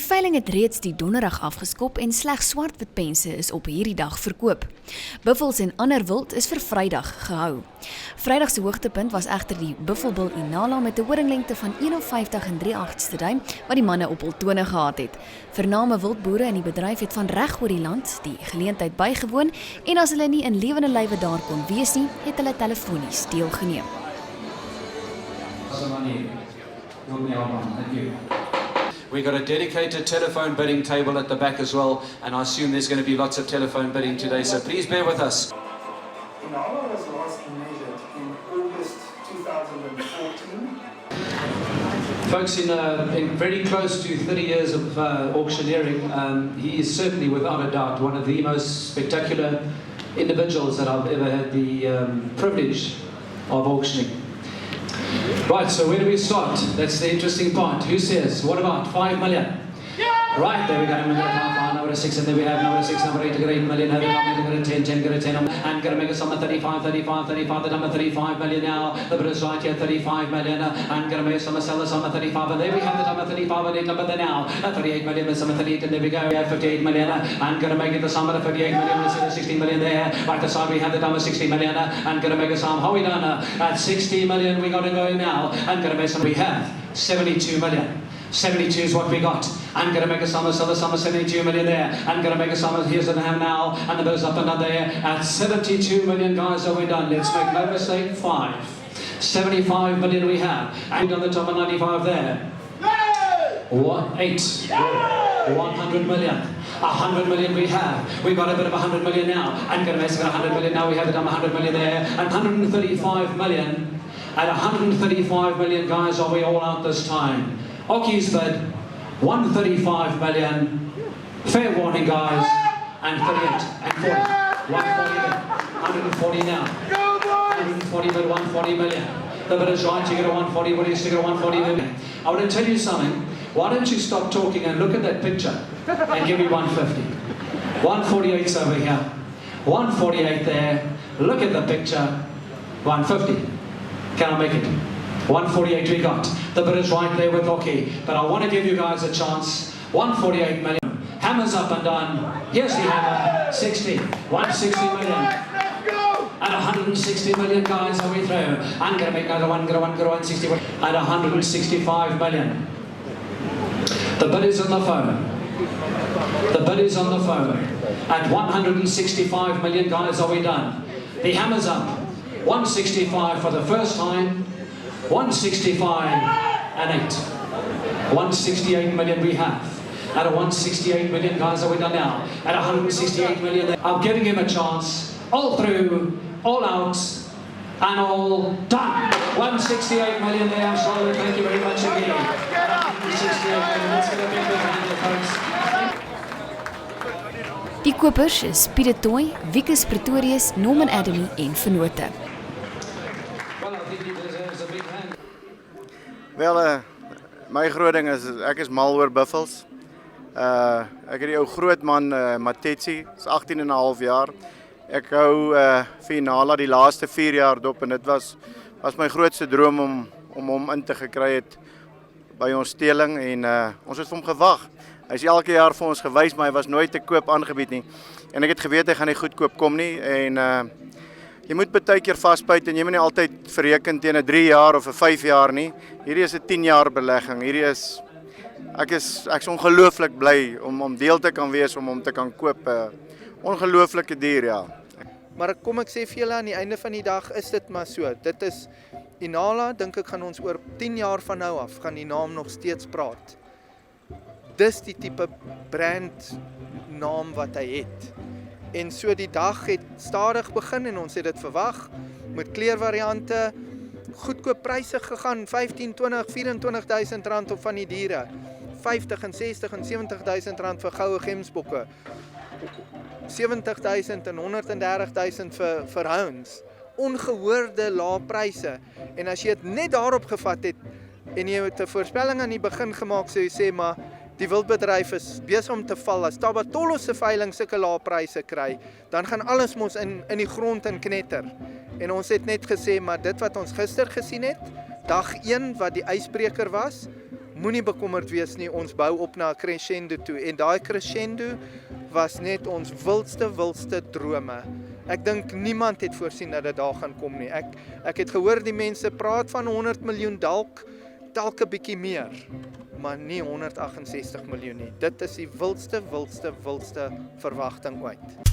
veiling het reeds die donderdag afgeskop en slegs swartwitpense is op hierdie dag verkoop. Buffels en ander wild is vir Vrydag gehou. Vrydag se hoogtepunt was egter die buffelbil Inala met 'n horinglengte van 51 3/8 duim wat die manne op hul tone gehad het. Vername wildboere in die bedryf het van reg oor die land die geleentheid bygewoon en as hulle nie in lewende lywe daar kon wees nie, het hulle telefonies deelgeneem. We've got a dedicated telephone bidding table at the back as well, and I assume there's going to be lots of telephone bidding today, so please bear with us. Inala was last measured in August 2014. Folks, in very close to 30 years of auctioneering, he is certainly, without a doubt, one of the most spectacular individuals that I've ever had the privilege of auctioning. Right, so where do we start? That's the interesting part. Who says? What about 5 million? Yeah! Right, there we go. Number 5, number 6, and then we have number 6, number 8, 8 million, number 10, 10, and going to make a sum of 35, the number 35 million now. The bid is right here, 35 million, and going to make a sum of 35, and there we have the number 35, and number there now. 38 million, the sum of 38, and there we go. We have 58 million, and going to make it the sum of 58 million, let's see the 60 million there. Right the side we have the number 60 million, and going to make a sum. How are we done? At 60 million, we got to go now, and going to make some. We have 72 million. 72 is what we got. I'm going to make a sum of 72 million there. I'm going to make a sum of, here's the ham now, and the bill's up and down there. At 72 million, guys, are we done? Let's make no mistake, 5. 75 million we have. And on the top of 95 there. 8. 100 million. 100 million we have. We've got a bit of 100 million now. I'm going to make 100 million now. We have it on 100 million there. And 135 million. At 135 million, guys, are we all out this time? Oki's bid, 135 million, fair warning guys, and 38, and 40, 140 bid, 140 now, 140 bid, 140 million. The bid is right, you get a 140, what do you stick at a 140 million? I want to tell you something, why don't you stop talking and look at that picture, and give me 150. 148's over here, 148 there, look at the picture, 150, can I make it? 148 we got. The bid is right there with Oki. But I want to give you guys a chance. 148 million. Hammers up and done. Here's the hammer. 60. 160 million. And 160 million, guys, are we through? I'm going to make another one. Go 160. And 165 million. The bid is on the phone. The bid is on the phone. At 165 million, guys, are we done? The hammer's up. 165 for the first time. 165 and 8. 168 million we have. At a 168 million, guys, are we done now? At 168 million, I'm giving him a chance. All through, all out, and all done. 168 million there, I'm sorry. Thank you very much indeed. 168 million, let's get a big hand here, folks. Die kopers is Pieter Toy, Wikus Pretorius, Norman Adamy en Vennote. Wel, my groot ding is, ek is mal oor buffels. Ek het die ou groot man, Matetsi, is 18 en 'n half jaar. Ek hou vir Inala die laaste 4 jaar dop en dit was my grootste droom om hom in te gekry het by ons teeling en ons het vir hom gewag. Hy is elke jaar vir ons gewys, maar hy was nooit te koop aangebied nie. En ek het geweet hy gaan nie goedkoop kom nie en jy moet baie keer vasbyt en jy moet nie altyd verreken teen 'n 3 jaar of 'n 5 jaar nie. Hierdie is 'n 10 jaar belegging. Ek is ongelooflik bly om deel te kan wees om hom te kan koop. Ongelooflike dier, ja. Maar kom ek sê vir julle aan die einde van die dag is dit maar so. Dit is Inala, dink ek gaan ons oor 10 jaar van nou af gaan die naam nog steeds praat. Dis die tipe brand naam wat hy het. En so die dag het stadig begin en ons het dit verwag met kleurvariante, goedkoop pryse gegaan, 15, 20, 24.000 rand op van die diere, 50 en 60 en 70.000 rand vir goue gemsbokke, 70.000 en 130.000 vir hounds, ongehoorde lae pryse. En as jy dit net daarop gevat het en jy het 'n voorspelling aan die begin gemaak, so jy sê maar die wildbedryf is besig om te val. As Tabatolo se veiling sulke lae pryse kry, dan gaan alles mos in die grond in knetter. En ons het net gesê, maar dit wat ons gister gesien het, dag 1 wat die ysbreker was, moenie bekommerd wees nie, ons bou op na 'n crescendo toe en daai crescendo was net ons wildste drome. Ek dink niemand het voorsien dat dit daar gaan kom nie. Ek het gehoor die mense praat van 100 miljoen dalk 'n bietjie meer, maar nie 168 miljoen nie. Dit is die wildste verwagting ooit.